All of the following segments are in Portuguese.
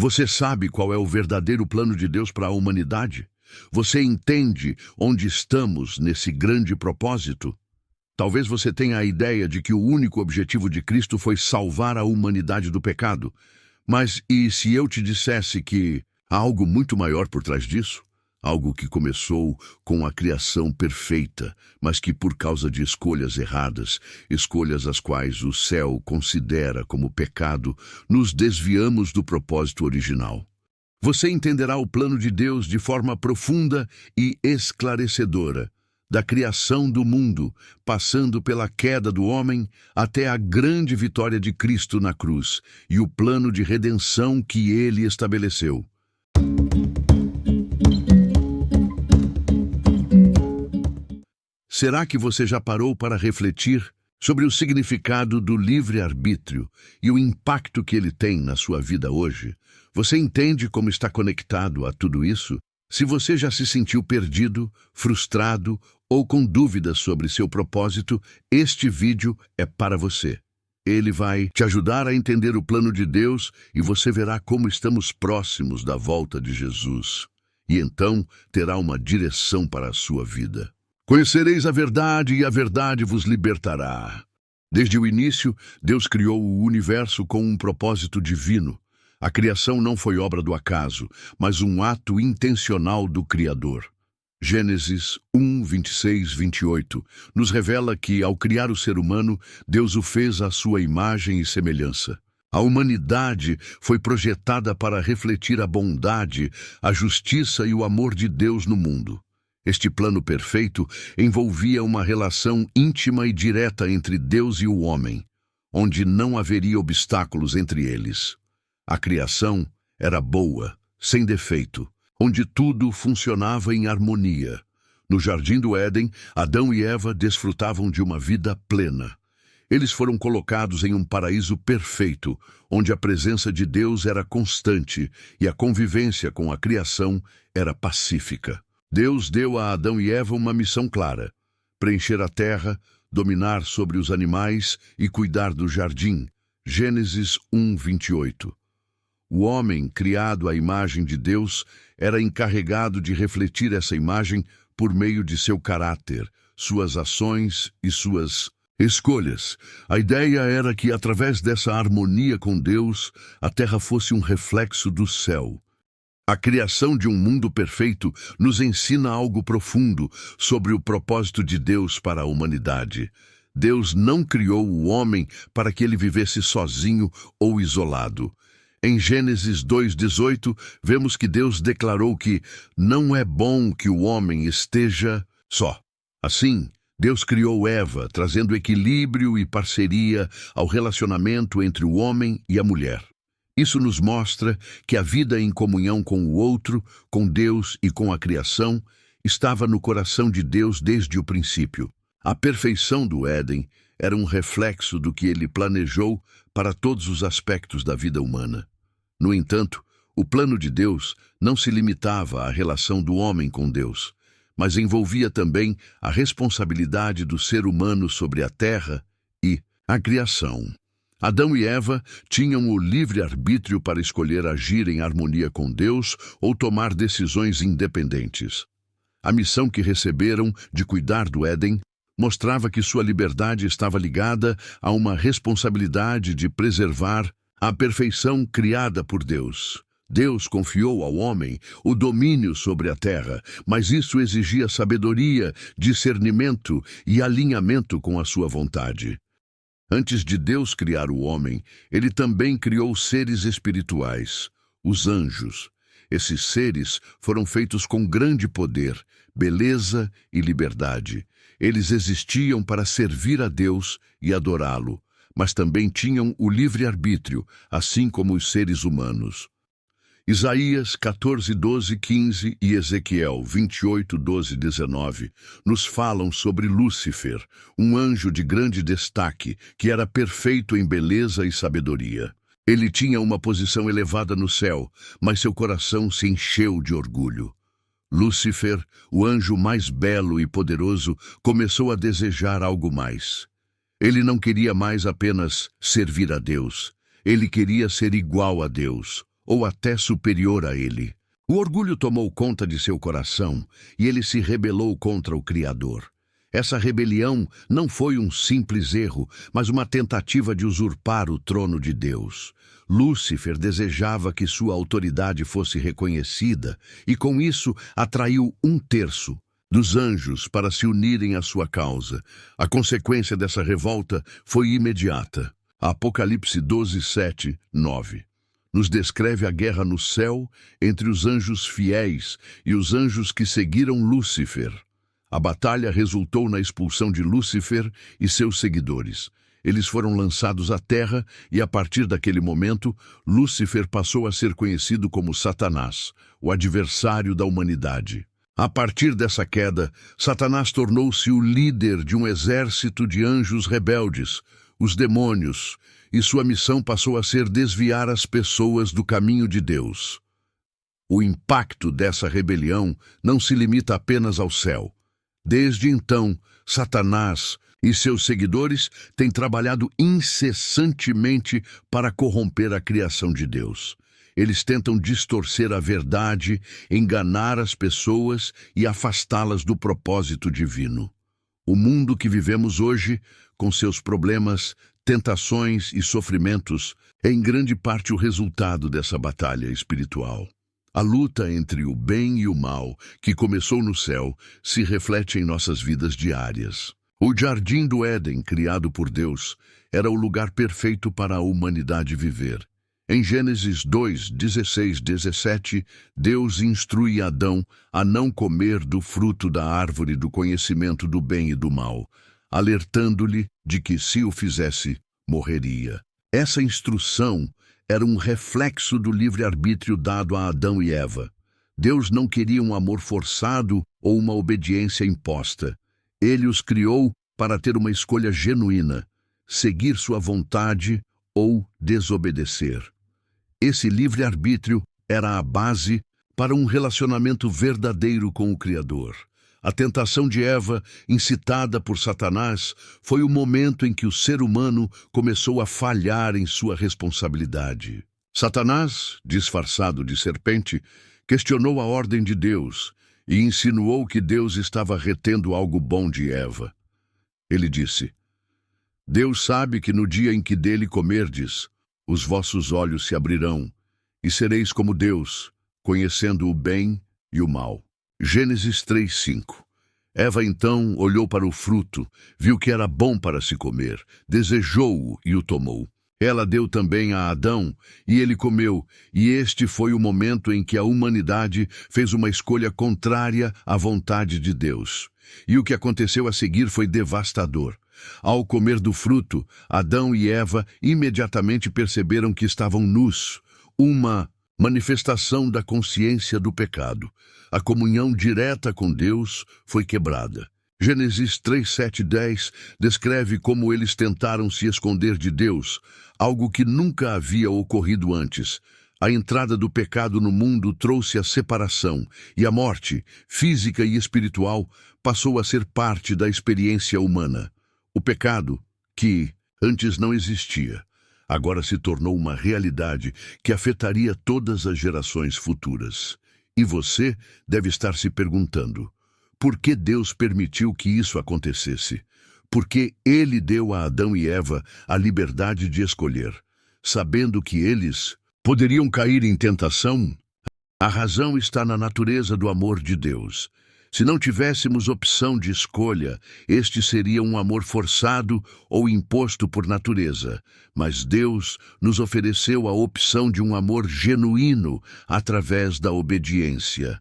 Você sabe qual é o verdadeiro plano de Deus para a humanidade? Você entende onde estamos nesse grande propósito? Talvez você tenha a ideia de que o único objetivo de Cristo foi salvar a humanidade do pecado. Mas e se eu te dissesse que há algo muito maior por trás disso? Algo que começou com a criação perfeita, mas que por causa de escolhas erradas, escolhas as quais o céu considera como pecado, nos desviamos do propósito original. Você entenderá o plano de Deus de forma profunda e esclarecedora, da criação do mundo, passando pela queda do homem até a grande vitória de Cristo na cruz e o plano de redenção que ele estabeleceu. Será que você já parou para refletir sobre o significado do livre-arbítrio e o impacto que ele tem na sua vida hoje? Você entende como está conectado a tudo isso? Se você já se sentiu perdido, frustrado ou com dúvidas sobre seu propósito, este vídeo é para você. Ele vai te ajudar a entender o plano de Deus e você verá como estamos próximos da volta de Jesus. E então terá uma direção para a sua vida. Conhecereis a verdade e a verdade vos libertará. Desde o início, Deus criou o universo com um propósito divino. A criação não foi obra do acaso, mas um ato intencional do Criador. Gênesis 1, 26, 28 nos revela que, ao criar o ser humano, Deus o fez à sua imagem e semelhança. A humanidade foi projetada para refletir a bondade, a justiça e o amor de Deus no mundo. Este plano perfeito envolvia uma relação íntima e direta entre Deus e o homem, onde não haveria obstáculos entre eles. A criação era boa, sem defeito, onde tudo funcionava em harmonia. No Jardim do Éden, Adão e Eva desfrutavam de uma vida plena. Eles foram colocados em um paraíso perfeito, onde a presença de Deus era constante e a convivência com a criação era pacífica. Deus deu a Adão e Eva uma missão clara: preencher a terra, dominar sobre os animais e cuidar do jardim. Gênesis 1, 28. O homem, criado à imagem de Deus, era encarregado de refletir essa imagem por meio de seu caráter, suas ações e suas escolhas. A ideia era que, através dessa harmonia com Deus, a terra fosse um reflexo do céu. A criação de um mundo perfeito nos ensina algo profundo sobre o propósito de Deus para a humanidade. Deus não criou o homem para que ele vivesse sozinho ou isolado. Em Gênesis 2:18, vemos que Deus declarou que não é bom que o homem esteja só. Assim, Deus criou Eva, trazendo equilíbrio e parceria ao relacionamento entre o homem e a mulher. Isso nos mostra que a vida em comunhão com o outro, com Deus e com a criação, estava no coração de Deus desde o princípio. A perfeição do Éden era um reflexo do que ele planejou para todos os aspectos da vida humana. No entanto, o plano de Deus não se limitava à relação do homem com Deus, mas envolvia também a responsabilidade do ser humano sobre a terra e a criação. Adão e Eva tinham o livre-arbítrio para escolher agir em harmonia com Deus ou tomar decisões independentes. A missão que receberam de cuidar do Éden mostrava que sua liberdade estava ligada a uma responsabilidade de preservar a perfeição criada por Deus. Deus confiou ao homem o domínio sobre a terra, mas isso exigia sabedoria, discernimento e alinhamento com a sua vontade. Antes de Deus criar o homem, ele também criou seres espirituais, os anjos. Esses seres foram feitos com grande poder, beleza e liberdade. Eles existiam para servir a Deus e adorá-lo, mas também tinham o livre-arbítrio, assim como os seres humanos. Isaías 14, 12, 15 e Ezequiel 28, 12 e 19 nos falam sobre Lúcifer, um anjo de grande destaque que era perfeito em beleza e sabedoria. Ele tinha uma posição elevada no céu, mas seu coração se encheu de orgulho. Lúcifer, o anjo mais belo e poderoso, começou a desejar algo mais. Ele não queria mais apenas servir a Deus. Ele queria ser igual a Deus, ou até superior a ele. O orgulho tomou conta de seu coração e ele se rebelou contra o Criador. Essa rebelião não foi um simples erro, mas uma tentativa de usurpar o trono de Deus. Lúcifer desejava que sua autoridade fosse reconhecida e, com isso, atraiu 1/3 dos anjos para se unirem à sua causa. A consequência dessa revolta foi imediata. Apocalipse 12:7, 9. Nos descreve a guerra no céu entre os anjos fiéis e os anjos que seguiram Lúcifer. A batalha resultou na expulsão de Lúcifer e seus seguidores. Eles foram lançados à terra e, a partir daquele momento, Lúcifer passou a ser conhecido como Satanás, o adversário da humanidade. A partir dessa queda, Satanás tornou-se o líder de um exército de anjos rebeldes, os demônios, e sua missão passou a ser desviar as pessoas do caminho de Deus. O impacto dessa rebelião não se limita apenas ao céu. Desde então, Satanás e seus seguidores têm trabalhado incessantemente para corromper a criação de Deus. Eles tentam distorcer a verdade, enganar as pessoas e afastá-las do propósito divino. O mundo que vivemos hoje, com seus problemas, tentações e sofrimentos, é em grande parte o resultado dessa batalha espiritual. A luta entre o bem e o mal, que começou no céu, se reflete em nossas vidas diárias. O Jardim do Éden, criado por Deus, era o lugar perfeito para a humanidade viver. Em Gênesis 2, 16, 17, Deus instrui Adão a não comer do fruto da árvore do conhecimento do bem e do mal, alertando-lhe de que, se o fizesse, morreria. Essa instrução era um reflexo do livre-arbítrio dado a Adão e Eva. Deus não queria um amor forçado ou uma obediência imposta. Ele os criou para ter uma escolha genuína, seguir sua vontade ou desobedecer. Esse livre-arbítrio era a base para um relacionamento verdadeiro com o Criador. A tentação de Eva, incitada por Satanás, foi o momento em que o ser humano começou a falhar em sua responsabilidade. Satanás, disfarçado de serpente, questionou a ordem de Deus e insinuou que Deus estava retendo algo bom de Eva. Ele disse: Deus sabe que no dia em que dele comerdes, os vossos olhos se abrirão, e sereis como Deus, conhecendo o bem e o mal. Gênesis 3:5. Eva então olhou para o fruto, viu que era bom para se comer, desejou-o e o tomou. Ela deu também a Adão, e ele comeu, e este foi o momento em que a humanidade fez uma escolha contrária à vontade de Deus. E o que aconteceu a seguir foi devastador. Ao comer do fruto, Adão e Eva imediatamente perceberam que estavam nus, uma manifestação da consciência do pecado. A comunhão direta com Deus foi quebrada. Gênesis 3, 7 e 10 descreve como eles tentaram se esconder de Deus, algo que nunca havia ocorrido antes. A entrada do pecado no mundo trouxe a separação, e a morte, física e espiritual, passou a ser parte da experiência humana. O pecado, que antes não existia, agora se tornou uma realidade que afetaria todas as gerações futuras. E você deve estar se perguntando: por que Deus permitiu que isso acontecesse? Porque Ele deu a Adão e Eva a liberdade de escolher, sabendo que eles poderiam cair em tentação? A razão está na natureza do amor de Deus. Se não tivéssemos opção de escolha, este seria um amor forçado ou imposto por natureza. Mas Deus nos ofereceu a opção de um amor genuíno através da obediência.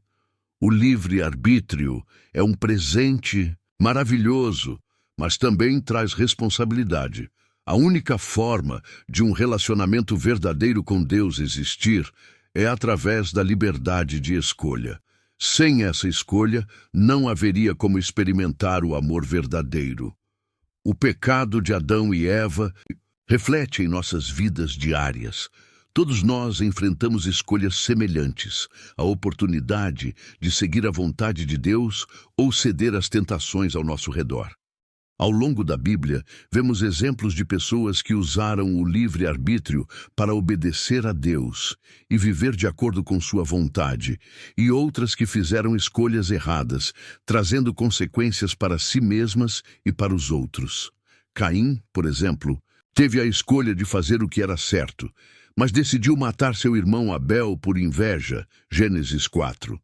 O livre-arbítrio é um presente maravilhoso, mas também traz responsabilidade. A única forma de um relacionamento verdadeiro com Deus existir é através da liberdade de escolha. Sem essa escolha, não haveria como experimentar o amor verdadeiro. O pecado de Adão e Eva reflete em nossas vidas diárias. Todos nós enfrentamos escolhas semelhantes, a oportunidade de seguir a vontade de Deus ou ceder às tentações ao nosso redor. Ao longo da Bíblia, vemos exemplos de pessoas que usaram o livre-arbítrio para obedecer a Deus e viver de acordo com sua vontade, e outras que fizeram escolhas erradas, trazendo consequências para si mesmas e para os outros. Caim, por exemplo, teve a escolha de fazer o que era certo, mas decidiu matar seu irmão Abel por inveja, Gênesis 4.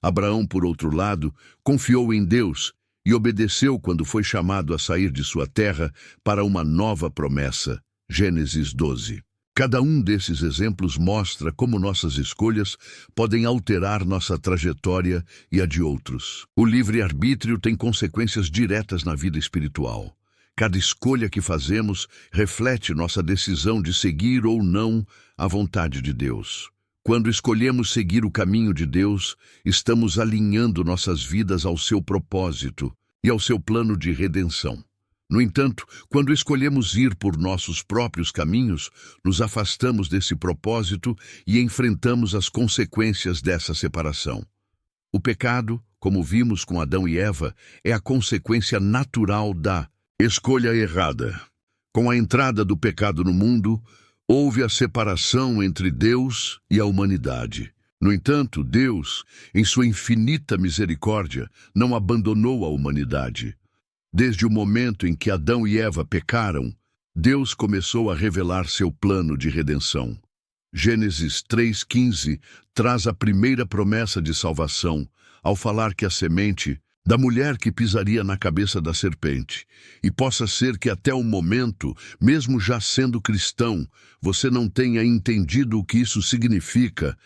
Abraão, por outro lado, confiou em Deus e obedeceu quando foi chamado a sair de sua terra para uma nova promessa, Gênesis 12. Cada um desses exemplos mostra como nossas escolhas podem alterar nossa trajetória e a de outros. O livre-arbítrio tem consequências diretas na vida espiritual. Cada escolha que fazemos reflete nossa decisão de seguir ou não a vontade de Deus. Quando escolhemos seguir o caminho de Deus, estamos alinhando nossas vidas ao seu propósito e ao seu plano de redenção. No entanto, quando escolhemos ir por nossos próprios caminhos, nos afastamos desse propósito e enfrentamos as consequências dessa separação. O pecado, como vimos com Adão e Eva, é a consequência natural da escolha errada. Com a entrada do pecado no mundo, houve a separação entre Deus e a humanidade. No entanto, Deus, em sua infinita misericórdia, não abandonou a humanidade. Desde o momento em que Adão e Eva pecaram, Deus começou a revelar seu plano de redenção. Gênesis 3:15 traz a primeira promessa de salvação, ao falar que a semente da mulher que pisaria na cabeça da serpente. E possa ser que até o momento, mesmo já sendo cristão, você não tenha entendido o que isso significa.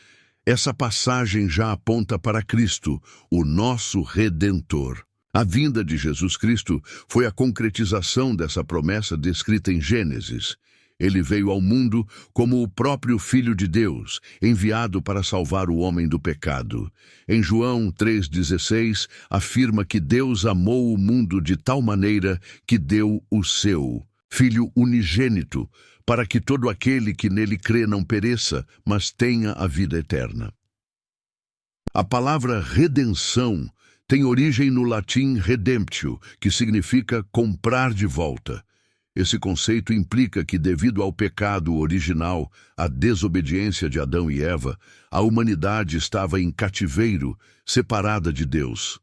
Essa passagem já aponta para Cristo, o nosso Redentor. A vinda de Jesus Cristo foi a concretização dessa promessa descrita em Gênesis. Ele veio ao mundo como o próprio Filho de Deus, enviado para salvar o homem do pecado. Em João 3,16, afirma que Deus amou o mundo de tal maneira que deu o seu Filho unigênito, para que todo aquele que nele crê não pereça, mas tenha a vida eterna. A palavra redenção tem origem no latim redemptio, que significa comprar de volta. Esse conceito implica que, devido ao pecado original, a desobediência de Adão e Eva, a humanidade estava em cativeiro, separada de Deus.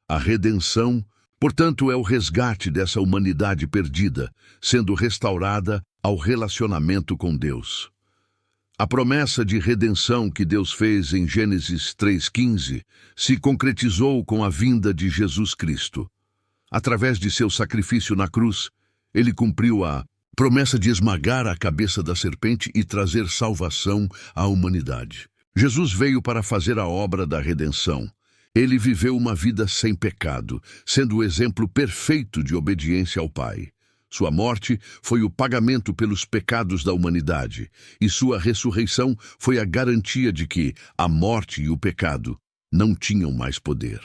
A redenção, portanto, é o resgate dessa humanidade perdida, sendo restaurada ao relacionamento com Deus. A promessa de redenção que Deus fez em Gênesis 3:15 se concretizou com a vinda de Jesus Cristo. Através de seu sacrifício na cruz, ele cumpriu a promessa de esmagar a cabeça da serpente e trazer salvação à humanidade. Jesus veio para fazer a obra da redenção. Ele viveu uma vida sem pecado, sendo o exemplo perfeito de obediência ao Pai. Sua morte foi o pagamento pelos pecados da humanidade, e sua ressurreição foi a garantia de que a morte e o pecado não tinham mais poder.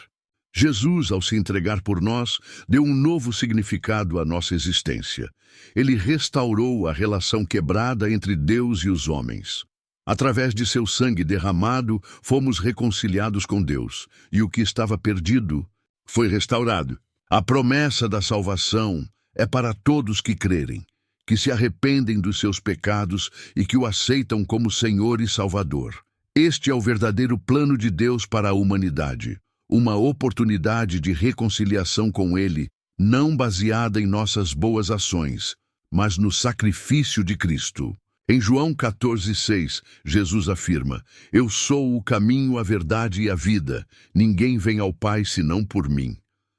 Jesus, ao se entregar por nós, deu um novo significado à nossa existência. Ele restaurou a relação quebrada entre Deus e os homens. Através de seu sangue derramado, fomos reconciliados com Deus, e o que estava perdido foi restaurado. A promessa da salvação é para todos que crerem, que se arrependem dos seus pecados e que o aceitam como Senhor e Salvador. Este é o verdadeiro plano de Deus para a humanidade, uma oportunidade de reconciliação com Ele, não baseada em nossas boas ações, mas no sacrifício de Cristo. Em João 14:6, Jesus afirma: "Eu sou o caminho, a verdade e a vida. Ninguém vem ao Pai senão por mim."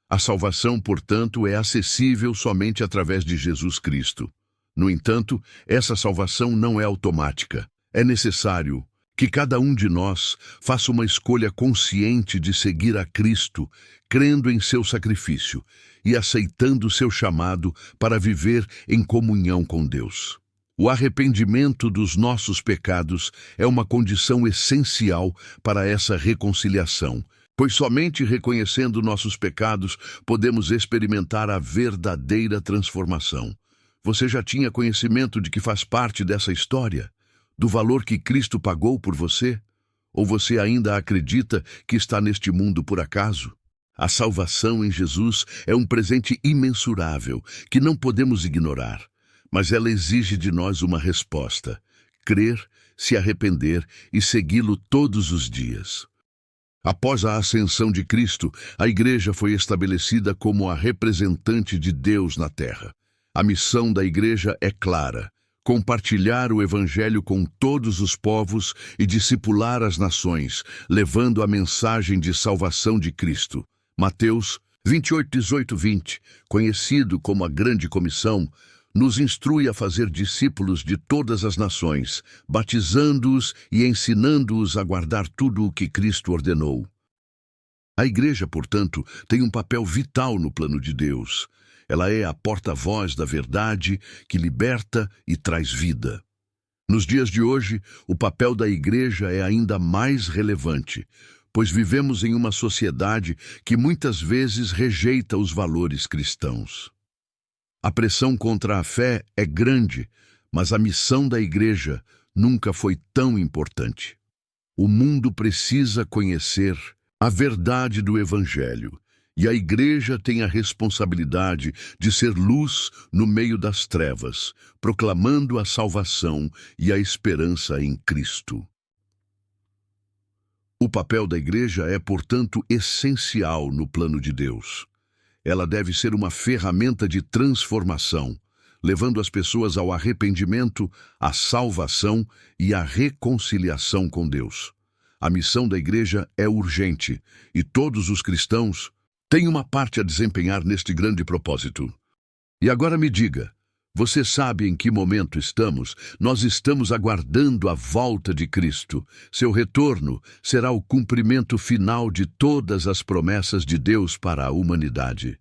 A salvação, portanto, é acessível somente através de Jesus Cristo. No entanto, essa salvação não é automática. É necessário que cada um de nós faça uma escolha consciente de seguir a Cristo, crendo em seu sacrifício e aceitando seu chamado para viver em comunhão com Deus. O arrependimento dos nossos pecados é uma condição essencial para essa reconciliação, pois somente reconhecendo nossos pecados podemos experimentar a verdadeira transformação. Você já tinha conhecimento de que faz parte dessa história? Do valor que Cristo pagou por você? Ou você ainda acredita que está neste mundo por acaso? A salvação em Jesus é um presente imensurável que não podemos ignorar, mas ela exige de nós uma resposta: crer, se arrepender e segui-lo todos os dias. Após a ascensão de Cristo, a Igreja foi estabelecida como a representante de Deus na terra. A missão da Igreja é clara: compartilhar o Evangelho com todos os povos e discipular as nações, levando a mensagem de salvação de Cristo. Mateus 28, 18, 20, conhecido como a Grande Comissão, nos instrui a fazer discípulos de todas as nações, batizando-os e ensinando-os a guardar tudo o que Cristo ordenou. A Igreja, portanto, tem um papel vital no plano de Deus. Ela é a porta-voz da verdade que liberta e traz vida. Nos dias de hoje, o papel da Igreja é ainda mais relevante, pois vivemos em uma sociedade que muitas vezes rejeita os valores cristãos. A pressão contra a fé é grande, mas a missão da Igreja nunca foi tão importante. O mundo precisa conhecer a verdade do Evangelho, e a Igreja tem a responsabilidade de ser luz no meio das trevas, proclamando a salvação e a esperança em Cristo. O papel da Igreja é, portanto, essencial no plano de Deus. Ela deve ser uma ferramenta de transformação, levando as pessoas ao arrependimento, à salvação e à reconciliação com Deus. A missão da Igreja é urgente e todos os cristãos têm uma parte a desempenhar neste grande propósito. E agora me diga, você sabe em que momento estamos? Nós estamos aguardando a volta de Cristo. Seu retorno será o cumprimento final de todas as promessas de Deus para a humanidade.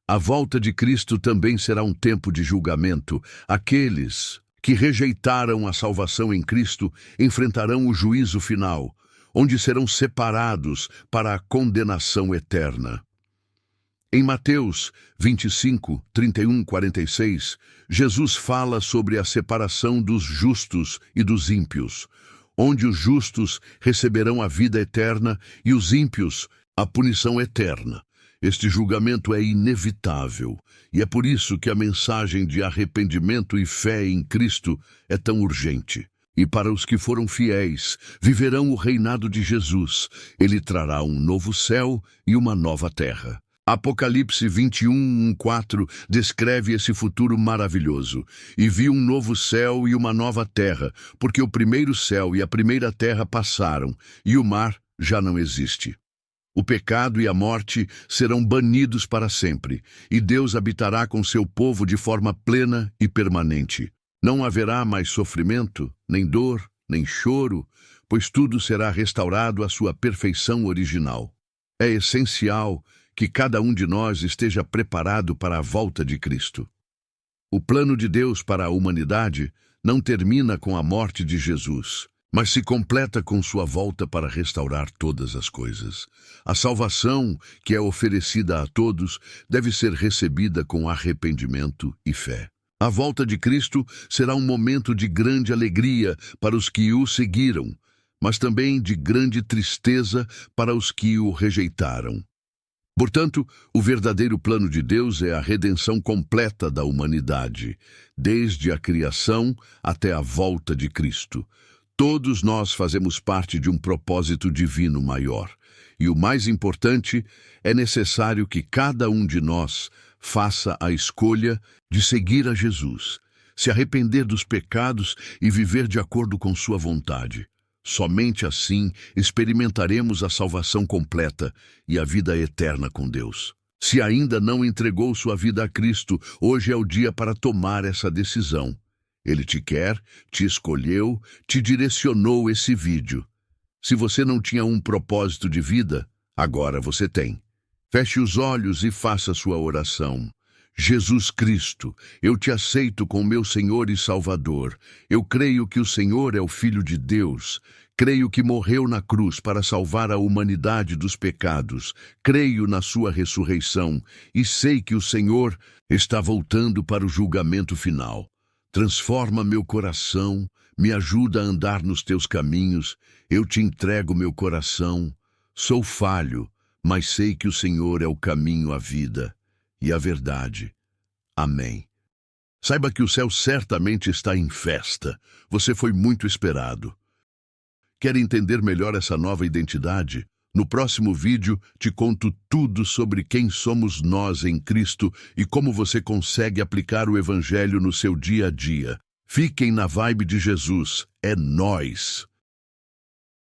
A volta de Cristo também será um tempo de julgamento. Aqueles que rejeitaram a salvação em Cristo enfrentarão o juízo final, onde serão separados para a condenação eterna. Em Mateus 25, 31, 46, Jesus fala sobre a separação dos justos e dos ímpios, onde os justos receberão a vida eterna e os ímpios a punição eterna. Este julgamento é inevitável, e é por isso que a mensagem de arrependimento e fé em Cristo é tão urgente. E para os que foram fiéis, viverão o reinado de Jesus. Ele trará um novo céu e uma nova terra. Apocalipse 21, 4 descreve esse futuro maravilhoso. E vi um novo céu e uma nova terra, porque o primeiro céu e a primeira terra passaram, e o mar já não existe. O pecado e a morte serão banidos para sempre, e Deus habitará com seu povo de forma plena e permanente. Não haverá mais sofrimento, nem dor, nem choro, pois tudo será restaurado à sua perfeição original. É essencial que cada um de nós esteja preparado para a volta de Cristo. O plano de Deus para a humanidade não termina com a morte de Jesus, mas se completa com sua volta para restaurar todas as coisas. A salvação, que é oferecida a todos, deve ser recebida com arrependimento e fé. A volta de Cristo será um momento de grande alegria para os que o seguiram, mas também de grande tristeza para os que o rejeitaram. Portanto, o verdadeiro plano de Deus é a redenção completa da humanidade, desde a criação até a volta de Cristo. Todos nós fazemos parte de um propósito divino maior. E o mais importante, é necessário que cada um de nós faça a escolha de seguir a Jesus, se arrepender dos pecados e viver de acordo com sua vontade. Somente assim experimentaremos a salvação completa e a vida eterna com Deus. Se ainda não entregou sua vida a Cristo, hoje é o dia para tomar essa decisão. Ele te quer, te escolheu, te direcionou esse vídeo. Se você não tinha um propósito de vida, agora você tem. Feche os olhos e faça sua oração. Jesus Cristo, eu te aceito como meu Senhor e Salvador. Eu creio que o Senhor é o Filho de Deus. Creio que morreu na cruz para salvar a humanidade dos pecados. Creio na sua ressurreição e sei que o Senhor está voltando para o julgamento final. Transforma meu coração, me ajuda a andar nos teus caminhos. Eu te entrego meu coração. Sou falho, mas sei que o Senhor é o caminho, a vida e a verdade. Amém. Saiba que o céu certamente está em festa. Você foi muito esperado. Quer entender melhor essa nova identidade? No próximo vídeo, te conto tudo sobre quem somos nós em Cristo e como você consegue aplicar o Evangelho no seu dia a dia. Fiquem na vibe de Jesus. É nós.